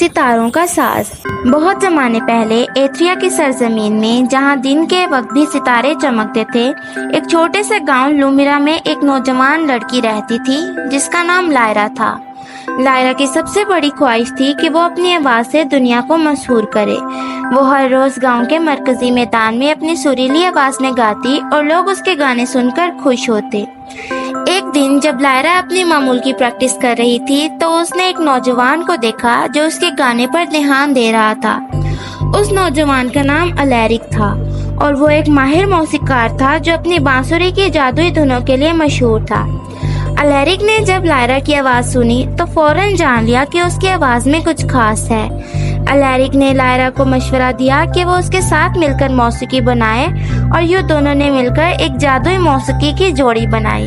ستاروں کا ساز۔ بہت زمانے پہلے ایتھریا کی سرزمین میں، جہاں دن کے وقت بھی ستارے چمکتے تھے، ایک چھوٹے سے گاؤں لومیرا میں ایک نوجوان لڑکی رہتی تھی جس کا نام لائرا تھا۔ لائرا کی سب سے بڑی خواہش تھی کہ وہ اپنی آواز سے دنیا کو مسحور کرے۔ وہ ہر روز گاؤں کے مرکزی میدان میں اپنی سریلی آواز میں گاتی اور لوگ اس کے گانے سن کر خوش ہوتے۔ ایک دن جب لائرا اپنی معمول کی پریکٹس کر رہی تھی تو اس نے ایک نوجوان کو دیکھا جو اس کے گانے پر دھیان دے رہا تھا۔ اس نوجوان کا نام الیرک تھا اور وہ ایک ماہر موسیقار تھا جو اپنی بانسری کی جادوئی دھنوں کے لیے مشہور تھا۔ الیرک نے جب لائرا کی آواز سنی تو فوراً جان لیا کہ اس کی آواز میں کچھ خاص ہے۔ الیرک نے لائرا کو مشورہ دیا کہ وہ اس کے ساتھ مل کر موسیقی بنائے اور یوں دونوں نے مل کر ایک جادوئی موسیقی کی جوڑی بنائی۔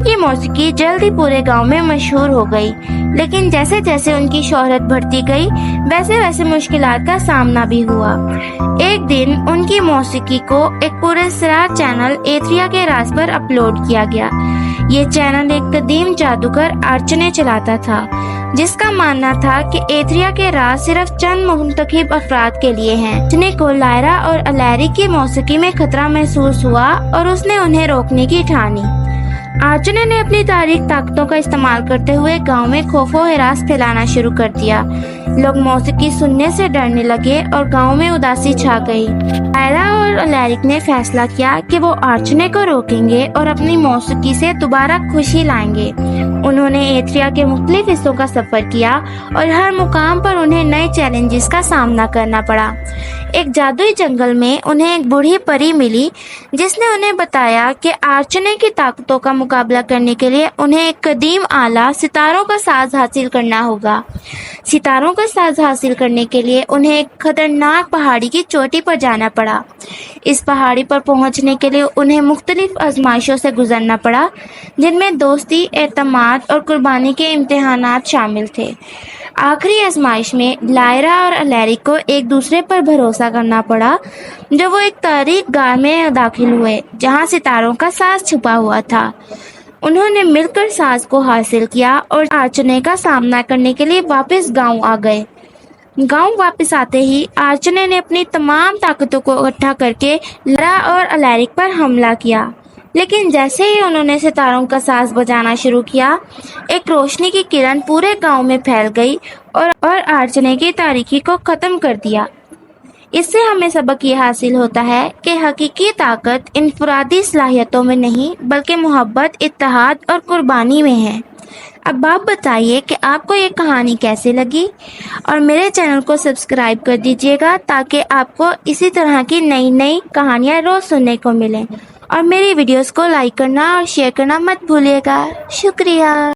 یہ موسیقی جلد ہی پورے گاؤں میں مشہور ہو گئی، لیکن جیسے جیسے ان کی شہرت بڑھتی گئی ویسے ویسے مشکلات کا سامنا بھی ہوا۔ ایک دن ان کی موسیقی کو ایک پراسرار چینل ایتھریا کے راز پر اپلوڈ کیا گیا۔ یہ چینل ایک قدیم جادوگر آرچنے چلاتا تھا جس کا ماننا تھا کہ ایتھریا کے راز صرف چند منتخب افراد کے لیے ہیں۔ آرچنے کو لائرا اور الیرک کی موسیقی میں خطرہ محسوس ہوا اور اس نے انہیں روکنے کی ٹھانی۔ آرچنے نے اپنی تاریک طاقتوں کا استعمال کرتے ہوئے گاؤں میں خوف و ہراس پھیلانا شروع کر دیا۔ لوگ موسیقی سننے سے ڈرنے لگے اور گاؤں میں اداسی چھا گئی۔ لائرا اور الیرک نے فیصلہ کیا کہ وہ آرچنے کو روکیں گے اور اپنی موسیقی سے دوبارہ خوشی لائیں گے۔ انہوں نے ایتھریا کے مختلف حصوں کا سفر کیا اور ہر مقام پر انہیں نئے چیلنجز کا سامنا کرنا پڑا۔ ایک جادوئی جنگل میں انہیں ایک بوڑھی پری ملی جس نے انہیں بتایا کہ آرچنے کی طاقتوں کا مقابلہ کرنے کے لیے انہیں ایک قدیم آلہ ستاروں کا ساز حاصل کرنا ہوگا۔ ستاروں کا ساز حاصل کرنے کے لیے انہیں ایک خطرناک پہاڑی کی چوٹی پر جانا پڑا۔ اس پہاڑی پر پہنچنے کے لیے انہیں مختلف آزمائشوں سے گزرنا پڑا جن میں دوستی، اعتماد اور قربانی کے امتحانات شامل تھے۔ آخری آزمائش میں لائرا اور الیرک کو ایک دوسرے پر بھروسہ کرنا پڑا جو وہ ایک تاریک غار میں داخل ہوئے جہاں ستاروں کا ساز چھپا ہوا تھا۔ انہوں نے مل کر ساز کو حاصل کیا اور آرچنے کا سامنا کرنے کے لیے واپس گاؤں آ گئے۔ گاؤں واپس آتے ہی آرچنے نے اپنی تمام طاقتوں کو اکٹھا کر کے لائرا اور الیرک پر حملہ کیا، لیکن جیسے ہی انہوں نے ستاروں کا ساز بجانا شروع کیا، ایک روشنی کی کرن پورے گاؤں میں پھیل گئی اور آرچنے کی تاریکی کو ختم کر دیا۔ اس سے ہمیں سبق یہ حاصل ہوتا ہے کہ حقیقی طاقت انفرادی صلاحیتوں میں نہیں بلکہ محبت، اتحاد اور قربانی میں ہے۔ اب آپ بتائیے کہ آپ کو یہ کہانی کیسے لگی، اور میرے چینل کو سبسکرائب کر دیجیے گا تاکہ آپ کو اسی طرح کی نئی کہانیاں روز سننے کو ملیں، اور میری ویڈیوز کو لائک کرنا اور شیئر کرنا مت بھولیے گا۔ شکریہ۔